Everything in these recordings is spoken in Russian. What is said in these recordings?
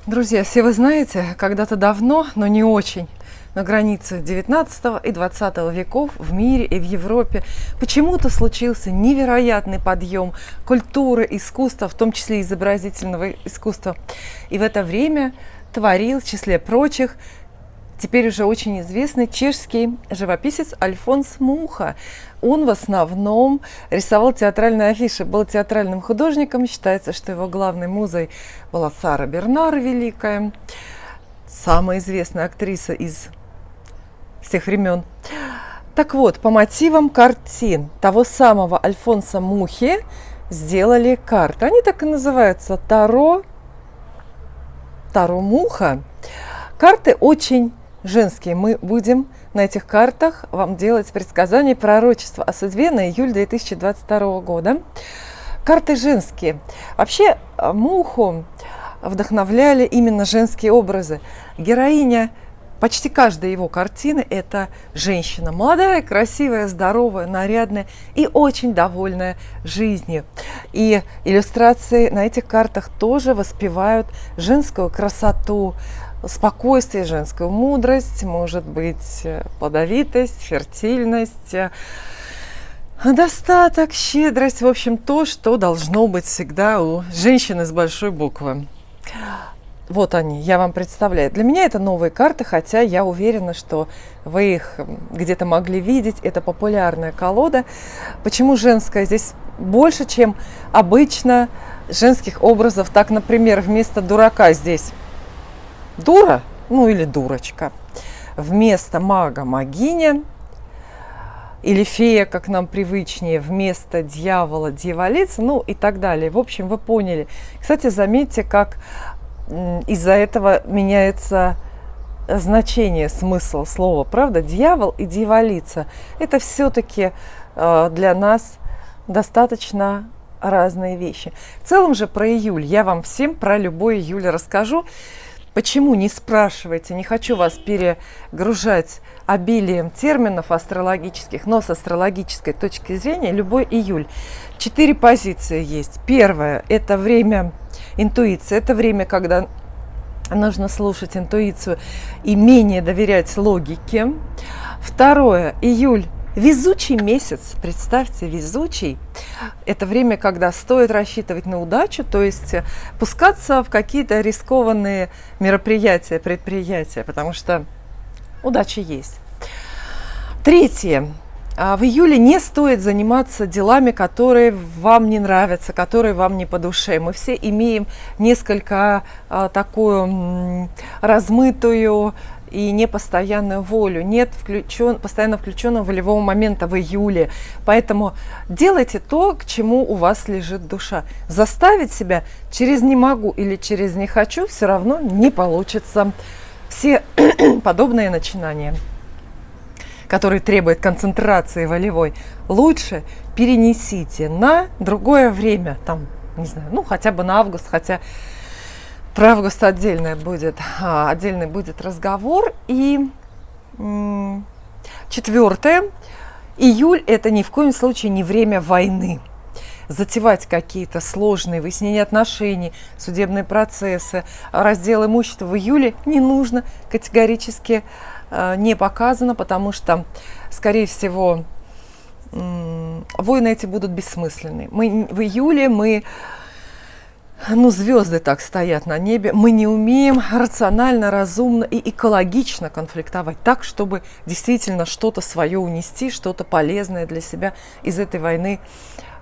Друзья, все вы знаете, когда-то давно, но не очень, на границе 19 и 20 веков в мире и в Европе почему-то случился невероятный подъем культуры, искусства, в том числе изобразительного искусства. И в это время творил, в числе прочих, теперь уже очень известный чешский живописец Альфонс Муха. Он в основном рисовал театральные афиши, был театральным художником. Считается, что его главной музой была Сара Бернар великая, самая известная актриса из всех времен. Так вот, по мотивам картин того самого Альфонса Мухи сделали карты. Они так и называются – Таро Муха. Карты очень женские. Мы будем на этих картах вам делать предсказания, пророчества о судьбе на июль 2022 года. Карты женские. Вообще Муху вдохновляли именно женские образы. Героиня почти каждой его картины – это женщина. Молодая, красивая, здоровая, нарядная и очень довольная жизнью. И иллюстрации на этих картах тоже воспевают женскую красоту, спокойствие, женскую мудрость, может быть, плодовитость, фертильность, достаток, щедрость, в общем, то, что должно быть всегда у женщины с большой буквы. Вот они, я вам представляю. Для меня это новые карты, хотя я уверена, что вы их где-то могли видеть. Это популярная колода. Почему женская? Здесь больше, чем обычно женских образов. Так, например, вместо дурака здесь дура, ну или дурочка. Вместо мага магиня или фея, как нам привычнее. Вместо дьявола дьяволица, ну и так далее. В общем, вы поняли. Кстати, заметьте, как из-за этого меняется значение, смысл слова, правда? Дьявол и дьяволица – это все-таки для нас достаточно разные вещи. В целом же про июль я вам всем про любой июль расскажу. Почему, не спрашивайте, не хочу вас перегружать обилием терминов астрологических, но с астрологической точки зрения любой июль. 4 позиции есть. Первое – это время интуиции, это время, когда нужно слушать интуицию и менее доверять логике. Второе – июль. Везучий месяц, представьте, везучий. Это время, когда стоит рассчитывать на удачу, то есть пускаться в какие-то рискованные мероприятия, предприятия, потому что удача есть. Третье. В июле не стоит заниматься делами, которые вам не нравятся, которые вам не по душе. Мы все имеем несколько такую размытую и непостоянную волю, нет постоянно включенного волевого момента в июле. Поэтому делайте то, к чему у вас лежит душа. Заставить себя через «не могу» или через «не хочу» все равно не получится. Все подобные начинания, которые требуют концентрации волевой, лучше перенесите на другое время, там, не знаю, ну хотя бы на август, хотя про август отдельный будет разговор. И четвертое. Июль – это ни в коем случае не время войны. Затевать какие-то сложные выяснения отношений, судебные процессы, раздел имущества в июле не нужно, категорически не показано, потому что, скорее всего, войны эти будут бессмысленны. В июле звезды так стоят на небе, мы не умеем рационально, разумно и экологично конфликтовать так, чтобы действительно что-то свое унести, что-то полезное для себя из этой войны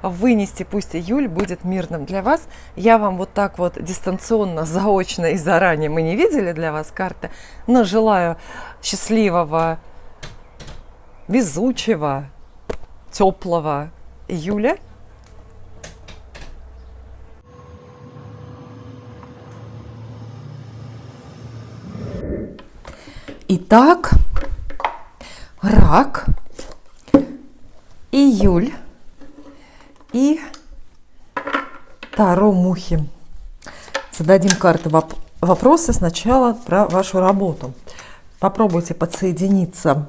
вынести. Пусть июль будет мирным для вас. Я вам вот так вот дистанционно, заочно и заранее, мы не видели для вас карты, но желаю счастливого, везучего, теплого июля. Итак, рак, июль и Таро Мухи. Зададим карты вопросы сначала про вашу работу. Попробуйте подсоединиться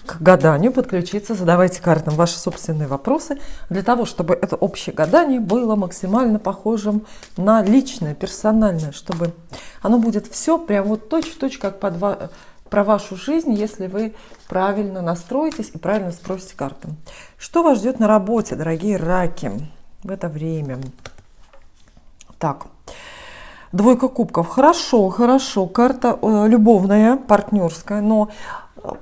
к гаданию, подключиться, задавайте картам ваши собственные вопросы, для того, чтобы это общее гадание было максимально похожим на личное, персональное, чтобы Оно будет все прям вот точь-в-точь, как про вашу жизнь, если вы правильно настроитесь и правильно спросите карты. Что вас ждет на работе, дорогие раки, в это время? Так, двойка кубков. Хорошо, хорошо. Карта любовная, партнерская, но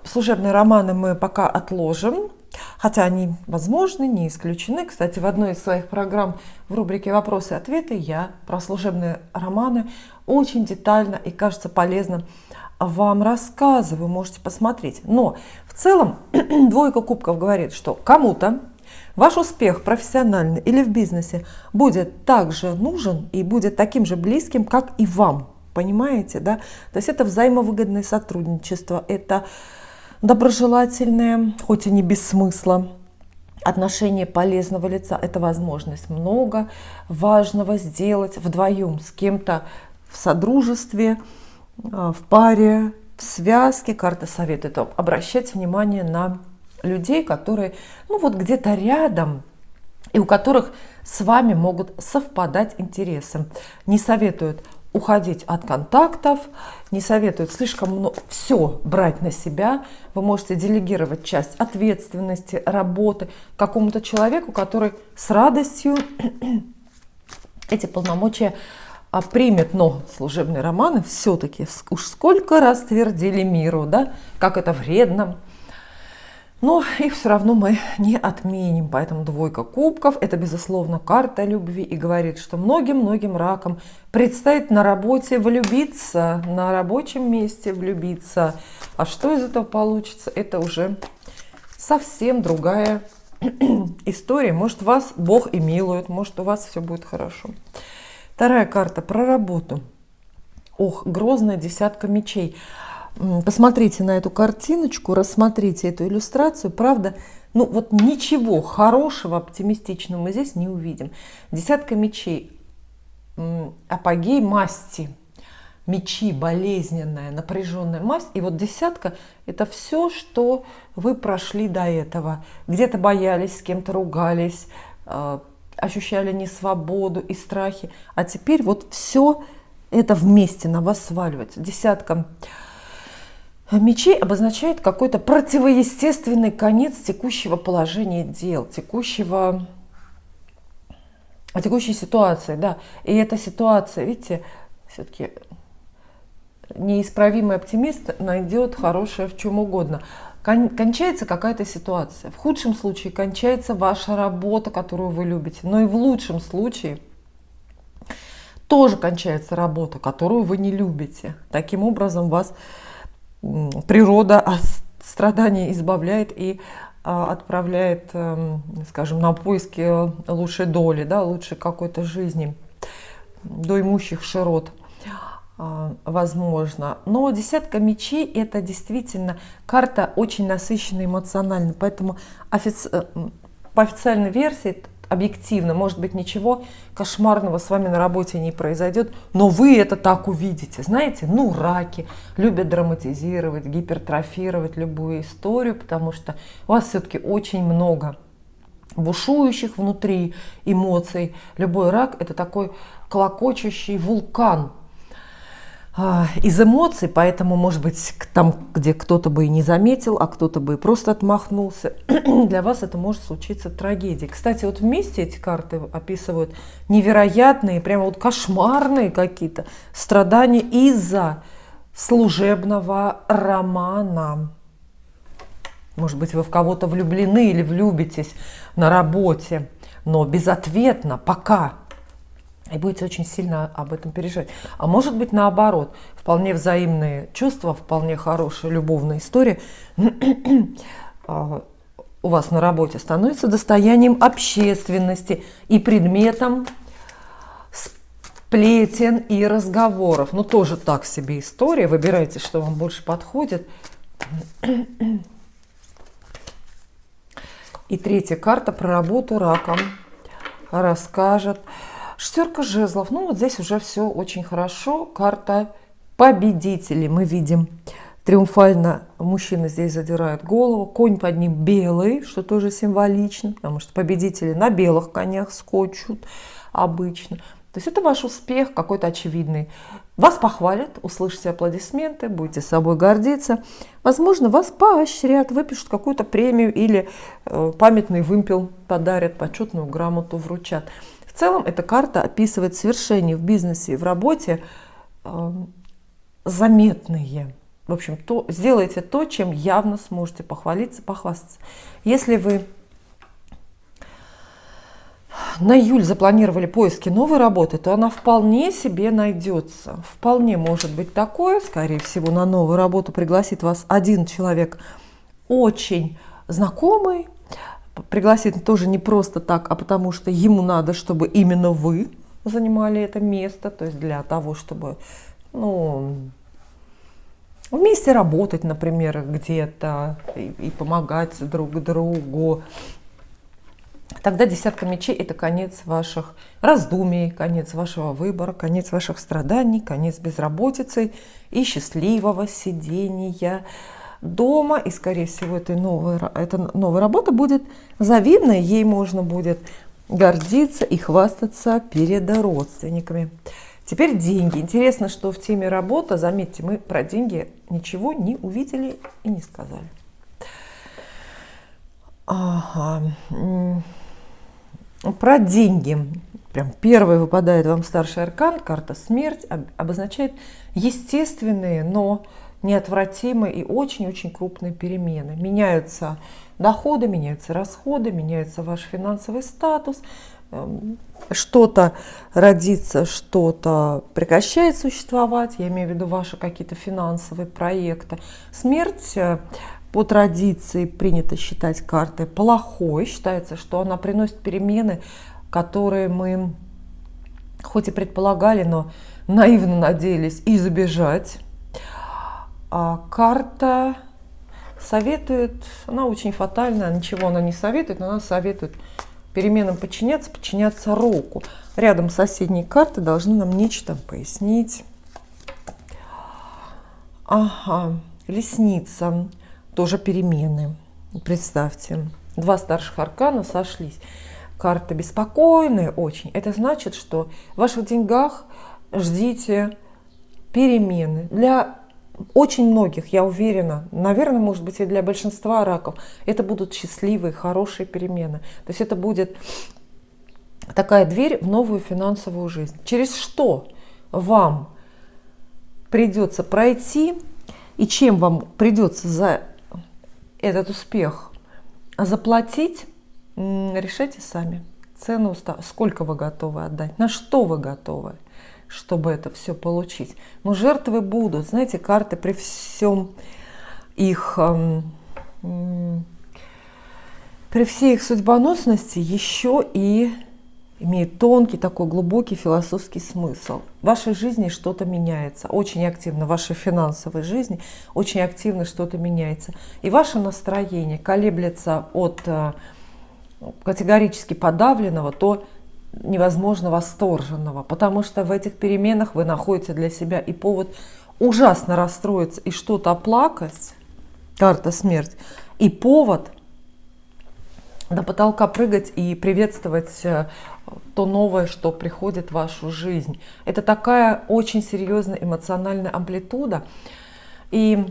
служебные романы мы пока отложим. Хотя они возможны, не исключены. Кстати, в одной из своих программ в рубрике «Вопросы и ответы» я про служебные романы очень детально и, кажется, полезно вам рассказываю. Можете посмотреть. Но в целом двойка кубков говорит, что кому-то ваш успех профессиональный или в бизнесе будет также нужен и будет таким же близким, как и вам. Понимаете, да? То есть это взаимовыгодное сотрудничество, это доброжелательное, хоть и не без смысла, отношение полезного лица. Это возможность много важного сделать вдвоем с кем-то в содружестве, в паре, в связке. Карта советует обращать внимание на людей, которые вот где-то рядом и у которых с вами могут совпадать интересы. Не советуют уходить от контактов, не советуют слишком много все брать на себя. Вы можете делегировать часть ответственности, работы какому-то человеку, который с радостью эти полномочия примет. Но служебные романы все-таки уж сколько раз твердили миру, да, как это вредно. Но их все равно мы не отменим. Поэтому двойка кубков – это, безусловно, карта любви. И говорит, что многим-многим ракам предстоит на работе влюбиться, на рабочем месте влюбиться. А что из этого получится, это уже совсем другая история. Может, вас Бог и милует, может, у вас все будет хорошо. Вторая карта про работу. Ох, грозная десятка мечей. Посмотрите на эту картиночку, рассмотрите эту иллюстрацию. Правда, вот ничего хорошего, оптимистичного мы здесь не увидим. Десятка мечей, апогей масти. Мечи, болезненная, напряженная масть. И вот десятка – это все, что вы прошли до этого. Где-то боялись, с кем-то ругались, ощущали несвободу и страхи. А теперь вот все это вместе на вас сваливается. Десятка мечей обозначает какой-то противоестественный конец текущего положения дел, текущей ситуации, да. И эта ситуация, видите, все-таки неисправимый оптимист найдет хорошее в чем угодно. Кончается какая-то ситуация. В худшем случае кончается ваша работа, которую вы любите. Но и в лучшем случае тоже кончается работа, которую вы не любите. Таким образом вас природа от страданий избавляет и отправляет, скажем, на поиски лучшей доли, да, лучшей какой-то жизни, до имущих широт, возможно. Но десятка мечей – это действительно карта очень насыщенная эмоционально, поэтому по официальной версии, объективно, может быть, ничего кошмарного с вами на работе не произойдет, но вы это так увидите. Знаете, раки любят драматизировать, гипертрофировать любую историю, потому что у вас все-таки очень много бушующих внутри эмоций. Любой рак – это такой клокочущий вулкан из эмоций, поэтому, может быть, там, где кто-то бы и не заметил, а кто-то бы и просто отмахнулся, для вас это может случиться трагедией. Кстати, вот вместе эти карты описывают невероятные, прямо вот кошмарные какие-то страдания из-за служебного романа. Может быть, вы в кого-то влюблены или влюбитесь на работе, но безответно пока. И будете очень сильно об этом переживать. А может быть, наоборот, вполне взаимные чувства, вполне хорошая любовная история у вас на работе становится достоянием общественности и предметом сплетен и разговоров. Тоже так себе история. Выбирайте, что вам больше подходит. И третья карта про работу раком расскажет. Шестерка жезлов. Вот здесь уже все очень хорошо. Карта победителей. Мы видим триумфально мужчина здесь задирает голову. Конь под ним белый, что тоже символично, потому что победители на белых конях скачут обычно. То есть это ваш успех какой-то очевидный. Вас похвалят, услышите аплодисменты, будете собой гордиться. Возможно, вас поощрят, выпишут какую-то премию или памятный вымпел подарят, почетную грамоту вручат. В целом эта карта описывает свершения в бизнесе и в работе заметные. В общем, сделайте то, чем явно сможете похвалиться, похвастаться. Если вы на июль запланировали поиски новой работы, то она вполне себе найдется. Вполне может быть такое, скорее всего, на новую работу пригласит вас один человек очень знакомый. Пригласит тоже не просто так, а потому что ему надо, чтобы именно вы занимали это место. То есть для того, чтобы вместе работать, например, где-то и помогать друг другу. Тогда десятка мечей – это конец ваших раздумий, конец вашего выбора, конец ваших страданий, конец безработицы и счастливого сидения дома. И, скорее всего, эта новая работа будет завидной, ей можно будет гордиться и хвастаться перед родственниками. Теперь деньги. Интересно, что в теме работа, заметьте, мы про деньги ничего не увидели и не сказали. Ага. Про деньги. Прям первый выпадает вам старший аркан, карта смерть, обозначает естественные, но неотвратимые и очень-очень крупные перемены. Меняются доходы, меняются расходы, меняется ваш финансовый статус. Что-то родится, что-то прекращает существовать. Я имею в виду ваши какие-то финансовые проекты. Смерть по традиции принято считать картой плохой. Считается, что она приносит перемены, которые мы хоть и предполагали, но наивно надеялись избежать. А карта советует, она очень фатальна, ничего она не советует, но она советует переменам подчиняться року. Рядом соседние карты должны нам нечто пояснить. Ага, Лесница. Тоже перемены. Представьте, два старших аркана сошлись. Карты беспокойные очень. Это значит, что в ваших деньгах ждите перемены. Для очень многих, я уверена, наверное, может быть и для большинства раков, это будут счастливые, хорошие перемены. То есть это будет такая дверь в новую финансовую жизнь. Через что вам придется пройти и чем вам придется за этот успех заплатить, решайте сами. Цену, сколько вы готовы отдать, на что вы готовы, чтобы это все получить. Но жертвы будут. Знаете, карты при всем их, при всей их судьбоносности еще и имеет тонкий, такой глубокий философский смысл. В вашей жизни что-то меняется, очень активно, в вашей финансовой жизни очень активно что-то меняется. И ваше настроение колеблется от категорически подавленного до невозможно восторженного, потому что в этих переменах вы находите для себя и повод ужасно расстроиться и что-то оплакать, карта смерть, и повод до потолка прыгать и приветствовать то новое, что приходит в вашу жизнь. Это такая очень серьезная эмоциональная амплитуда. И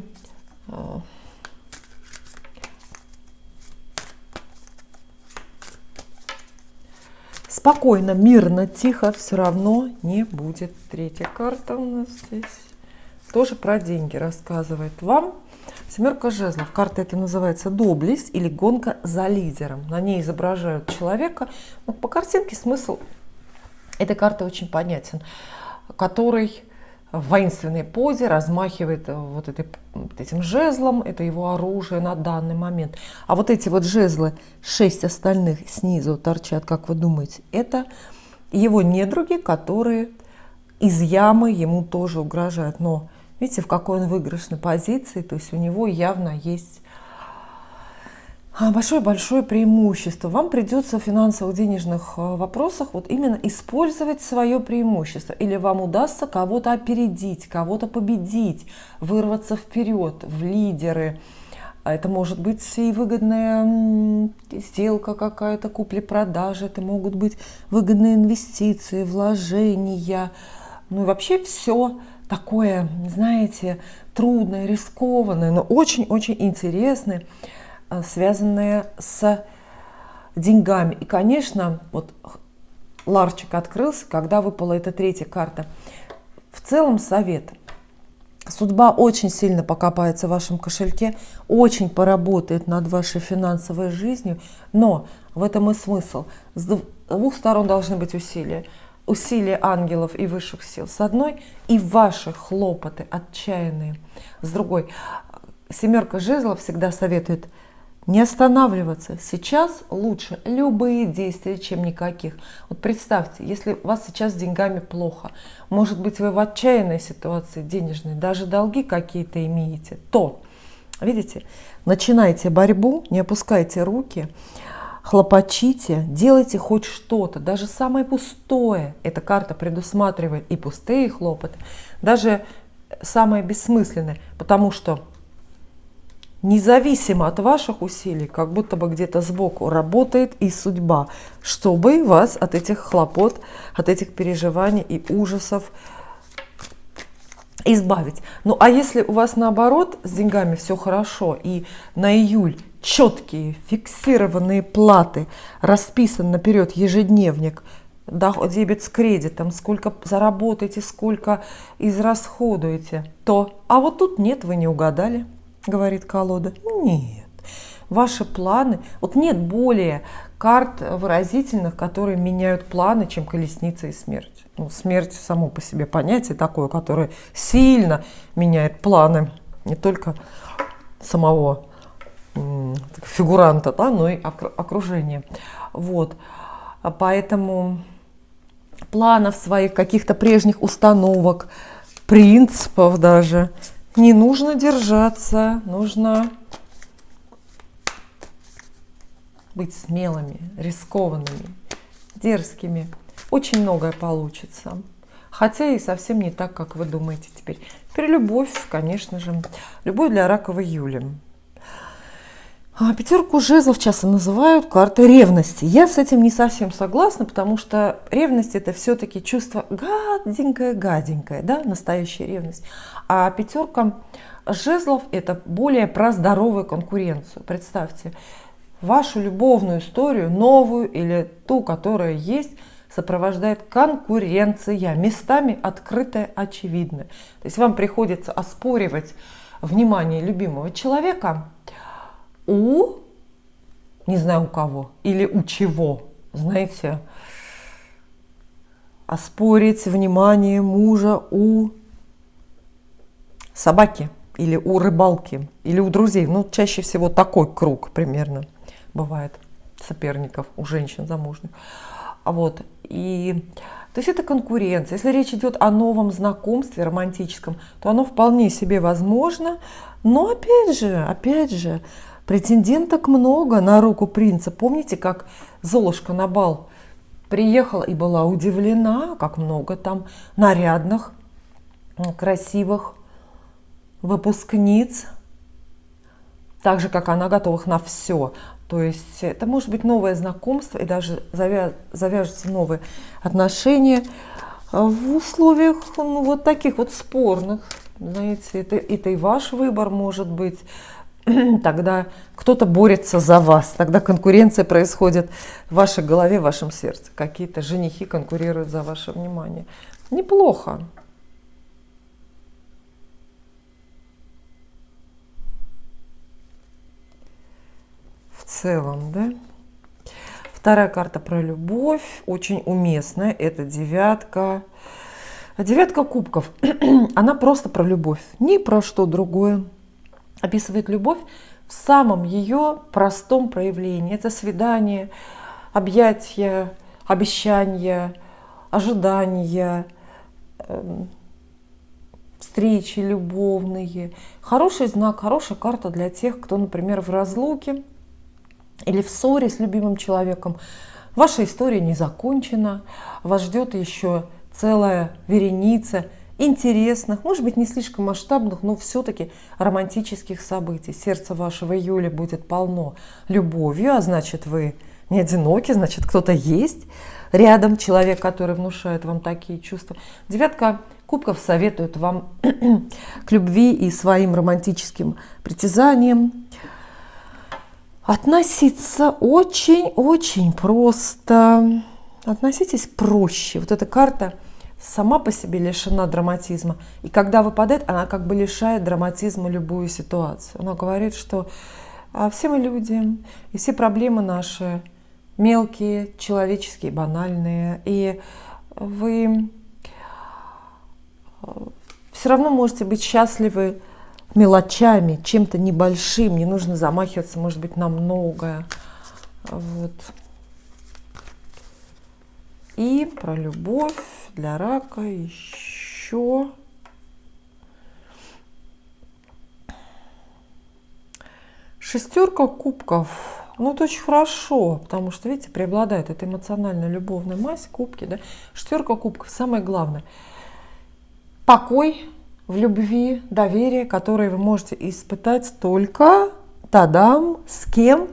спокойно, мирно, тихо все равно не будет. Третья карта у нас здесь тоже про деньги рассказывает вам. Семерка жезлов. Карта эта называется доблесть или гонка за лидером. На ней изображают человека. Но по картинке смысл этой карты очень понятен, который в воинственной позе размахивает вот этим жезлом. Это его оружие на данный момент. А вот эти вот жезлы, 6 остальных снизу торчат, как вы думаете, это его недруги, которые из ямы ему тоже угрожают. Но видите, в какой он выигрышной позиции, то есть у него явно есть большое-большое преимущество. Вам придется в финансовых денежных вопросах вот именно использовать свое преимущество. Или вам удастся кого-то опередить, кого-то победить, вырваться вперед, в лидеры. А это может быть и выгодная сделка какая-то, купли-продажи, это могут быть выгодные инвестиции, вложения. Ну и вообще все такое, знаете, трудное, рискованное, но очень-очень интересное, связанное с деньгами. И, конечно, вот ларчик открылся, когда выпала эта третья карта. В целом совет. Судьба очень сильно покопается в вашем кошельке, очень поработает над вашей финансовой жизнью, но в этом и смысл. С двух сторон должны быть усилия. Усилия ангелов и высших сил с одной, и ваши хлопоты отчаянные с другой. Семерка жезлов всегда советует не останавливаться. Сейчас лучше любые действия, чем никаких. Вот представьте, если у вас сейчас с деньгами плохо, может быть, вы в отчаянной ситуации денежной, даже долги какие-то имеете, то, видите, начинайте борьбу, не опускайте руки, хлопочите, делайте хоть что-то, даже самое пустое. Эта карта предусматривает и пустые хлопоты, даже самое бессмысленное, потому что независимо от ваших усилий, как будто бы где-то сбоку работает и судьба, чтобы вас от этих хлопот, от этих переживаний и ужасов избавить. Ну а если у вас наоборот с деньгами все хорошо, и на июль четкие фиксированные платы, расписан наперед ежедневник, дебет с кредитом, сколько заработаете, сколько израсходуете, то, а вот тут нет, вы не угадали, говорит колода. Нет, ваши планы, вот нет более карт выразительных, которые меняют планы, чем колесница и смерть. Ну, смерть само по себе понятие такое, которое сильно меняет планы не только самого фигуранта, да, но и окружения. Вот. Поэтому планов своих, каких-то прежних установок, принципов даже не нужно держаться, нужно быть смелыми, рискованными, дерзкими. Очень многое получится. Хотя и совсем не так, как вы думаете теперь. Теперь любовь, конечно же. Любовь для раковой Юли. Пятерку жезлов часто называют картой ревности. Я с этим не совсем согласна, потому что ревность — это все-таки чувство гаденькое, да, настоящая ревность. А пятерка жезлов — это более про здоровую конкуренцию. Представьте, вашу любовную историю, новую или ту, которая есть, сопровождает конкуренция, местами открытая, очевидная. То есть вам приходится оспоривать внимание любимого человека у, не знаю у кого, или у чего, знаете, оспорить внимание мужа у собаки, или у рыбалки, или у друзей. Ну, чаще всего такой круг примерно бывает соперников у женщин замужних. Вот. И, то есть это конкуренция. Если речь идет о новом знакомстве романтическом, то оно вполне себе возможно. Но опять же, претенденток много на руку принца. Помните, как Золушка на бал приехала и была удивлена, как много там нарядных, красивых выпускниц, так же, как она, готовых на все. То есть это может быть новое знакомство, и даже завяжутся новые отношения в условиях вот таких вот спорных. Знаете, это и ваш выбор может быть. Тогда кто-то борется за вас, тогда конкуренция происходит в вашей голове, в вашем сердце. Какие-то женихи конкурируют за ваше внимание. Неплохо. В целом, да? Вторая карта про любовь, очень уместная, это девятка. Девятка кубков, она просто про любовь, ни про что другое. Описывает любовь в самом ее простом проявлении. Это свидание, объятия, обещания, ожидания, встречи любовные. Хороший знак, хорошая карта для тех, кто, например, в разлуке или в ссоре с любимым человеком. Ваша история не закончена, вас ждет еще целая вереница интересных, может быть, не слишком масштабных, но все-таки романтических событий. Сердце ваше в июле будет полно любовью, а значит, вы не одиноки, значит, кто-то есть рядом, человек, который внушает вам такие чувства. Девятка кубков советует вам к любви и своим романтическим притязаниям относиться очень-очень просто. Относитесь проще. Вот эта карта сама по себе лишена драматизма. И когда выпадает, она как бы лишает драматизма любую ситуацию. Она говорит, что все мы люди, и все проблемы наши мелкие, человеческие, банальные. И вы все равно можете быть счастливы мелочами, чем-то небольшим. Не нужно замахиваться, может быть, на многое. Вот. И про любовь для рака еще. Шестерка кубков. Ну, это очень хорошо, потому что, видите, преобладает эта эмоциональная любовная мазь, кубки, да. Шестерка кубков, самое главное. Покой в любви, доверие, которое вы можете испытать только тадам, с кем?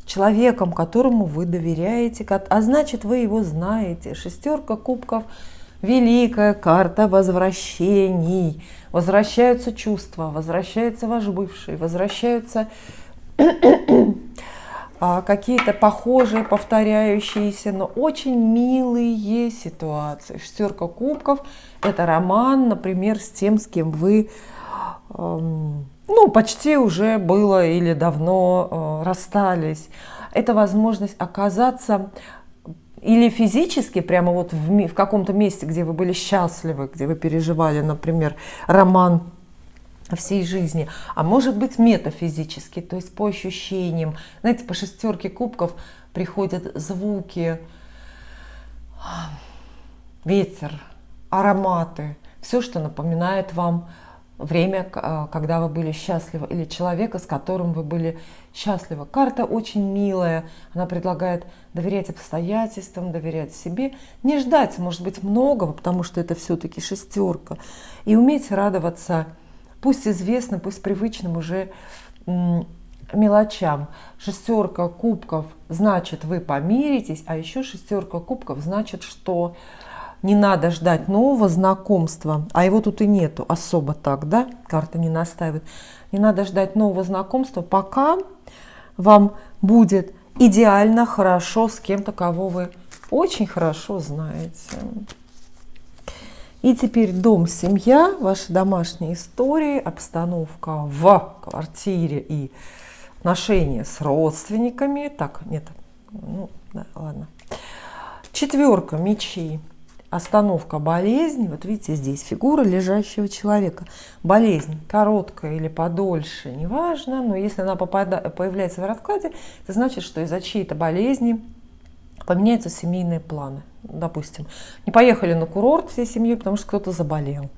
Человеком, которому вы доверяете, а значит, вы его знаете. Шестерка кубков – великая карта возвращений. Возвращаются чувства, возвращается ваш бывший, возвращаются какие-то похожие, повторяющиеся, но очень милые ситуации. Шестерка кубков – это роман, например, с тем, с кем вы почти уже было или давно расстались. Это возможность оказаться или физически, прямо вот в каком-то месте, где вы были счастливы, где вы переживали, например, роман всей жизни, а может быть метафизически, то есть по ощущениям. Знаете, по шестерке кубков приходят звуки, ветер, ароматы, все, что напоминает вам время, когда вы были счастливы, или человека, с которым вы были счастливы. Карта очень милая, она предлагает доверять обстоятельствам, доверять себе, не ждать, может быть, многого, потому что это все-таки шестерка, и уметь радоваться, пусть известным, пусть привычным уже мелочам. Шестерка кубков значит, вы помиритесь, а еще шестерка кубков значит, что не надо ждать нового знакомства, а его тут и нету особо так, да, карта не настаивает. Не надо ждать нового знакомства, пока вам будет идеально хорошо с кем-то, кого вы очень хорошо знаете. И теперь дом, семья, ваши домашние истории, обстановка в квартире и отношения с родственниками. Так, нет, да, ладно. Четверка мечей. Остановка, болезнь. Вот видите, здесь фигура лежащего человека. Болезнь короткая или подольше, неважно, но если она появляется в раскладе, это значит, что из-за чьей-то болезни поменяются семейные планы. Допустим, не поехали на курорт всей семьей, потому что кто-то заболел.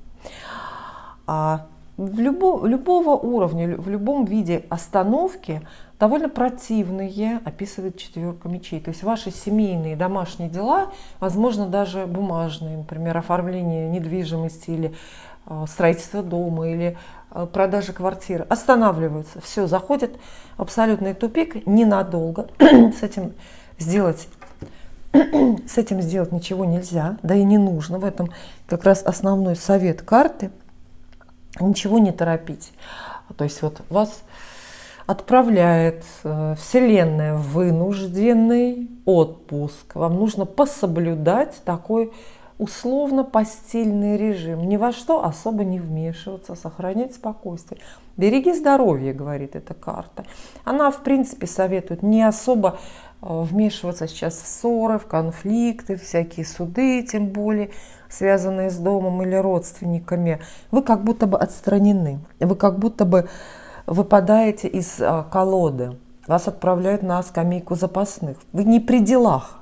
А любого уровня, в любом виде остановки довольно противные описывает четверка мечей. То есть ваши семейные домашние дела, возможно, даже бумажные, например, оформление недвижимости или строительство дома, или продажа квартиры, останавливаются. Все, заходит в абсолютный тупик ненадолго. С этим сделать ничего нельзя, да и не нужно. В этом как раз основной совет карты. Ничего не торопить. То есть вот вас отправляет Вселенная в вынужденный отпуск. Вам нужно пособлюдать такой условно-постельный режим. Ни во что особо не вмешиваться, сохранять спокойствие. Береги здоровье, говорит эта карта. Она, в принципе, советует не особо вмешиваться сейчас в ссоры, в конфликты, всякие суды, тем более связанные с домом или родственниками. Вы как будто бы отстранены, вы как будто бы выпадаете из колоды, вас отправляют на скамейку запасных. Вы не при делах,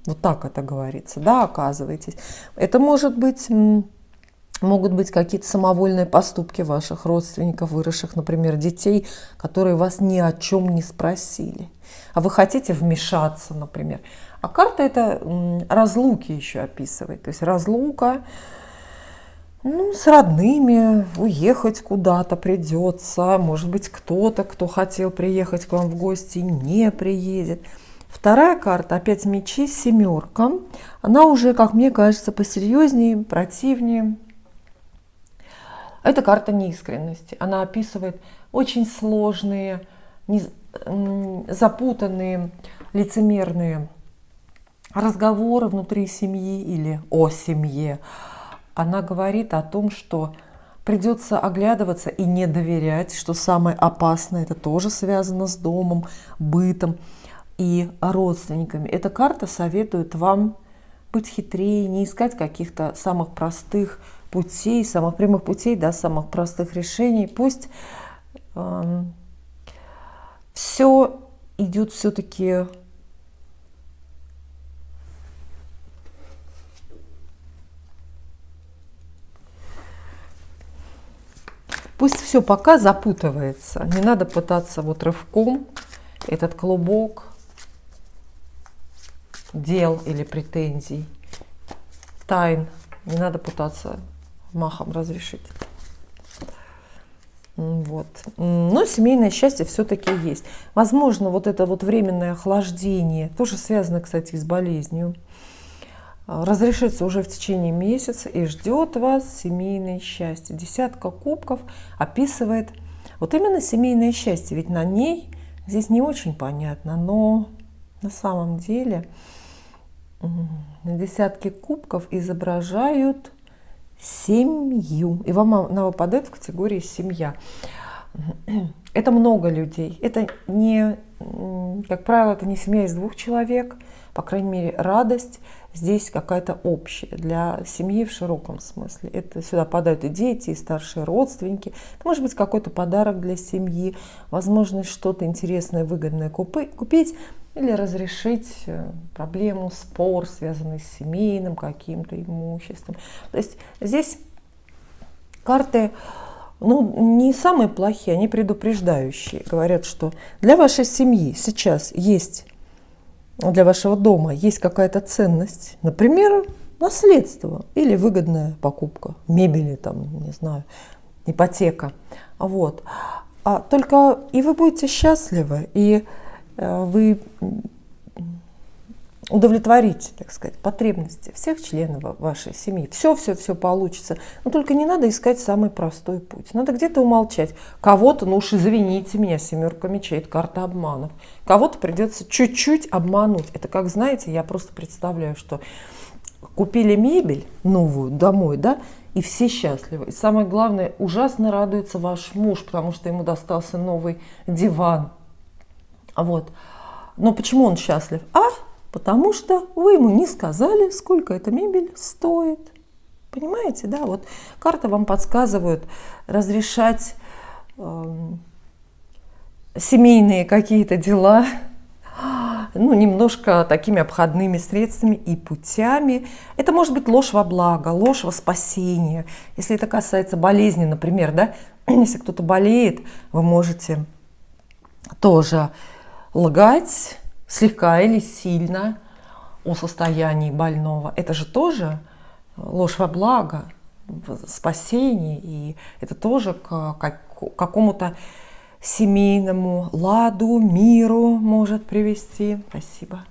вот так это говорится, да, оказываетесь. Это могут быть какие-то самовольные поступки ваших родственников, выросших, например, детей, которые вас ни о чем не спросили. А вы хотите вмешаться, например. А карта это разлуки еще описывает. То есть разлука, Ну, с родными, уехать куда-то придется. Может быть, кто-то, кто хотел приехать к вам в гости, не приедет. Вторая карта, опять мечи, семерка. Она уже, как мне кажется, посерьезнее, противнее. Это карта неискренности. Она описывает очень сложные, запутанные, лицемерные разговоры внутри семьи или о семье. Она говорит о том, что придется оглядываться и не доверять, что самое опасное, это тоже связано с домом, бытом и родственниками. Эта карта советует вам быть хитрее, не искать каких-то самых простых путей, самых прямых путей, да, самых простых решений. Пусть все идет все-таки пусть все пока запутывается. Не надо пытаться вот рывком этот клубок дел или претензий, тайн, не надо пытаться махом разрешить. Вот. Но семейное счастье все-таки есть. Возможно, вот это вот временное охлаждение, тоже связано, кстати, с болезнью, разрешится уже в течение месяца и ждет вас семейное счастье. Десятка кубков описывает вот именно семейное счастье, ведь на ней здесь не очень понятно, но на самом деле на десятке кубков изображают семью, и вам она выпадает в категории семья. Это много людей, это не, как правило, это не семья из двух человек, по крайней мере, радость здесь какая-то общая для семьи в широком смысле. Это сюда попадают и дети, и старшие родственники. Это может быть какой-то подарок для семьи, возможность что-то интересное, выгодное купить или разрешить проблему, спор, связанный с семейным каким-то имуществом. То есть здесь карты, ну, не самые плохие, они предупреждающие. Говорят, что для вашей семьи сейчас есть, для вашего дома есть какая-то ценность, например, наследство или выгодная покупка мебели, там, не знаю, ипотека. Вот. Только и вы будете счастливы, и вы удовлетворите, так сказать, потребности всех членов вашей семьи. Все получится. Но только не надо искать самый простой путь. Надо где-то умолчать. Кого-то, ну уж извините меня, семерка мечей, это карта обманов. Кого-то придется чуть-чуть обмануть. Это как, знаете, я просто представляю, что купили мебель новую домой, да, и все счастливы. И самое главное, ужасно радуется ваш муж, потому что ему достался новый диван. Вот. Но почему он счастлив? Потому что вы ему не сказали, сколько эта мебель стоит. Понимаете, да? Вот карты вам подсказывают разрешать семейные какие-то дела, ну, немножко такими обходными средствами и путями. Это может быть ложь во благо, ложь во спасение. Если это касается болезни, например, да, если кто-то болеет, вы можете тоже лгать слегка или сильно о состоянии больного. Это же тоже ложь во благо, спасение, и это тоже к какому-то семейному ладу, миру может привести. Спасибо.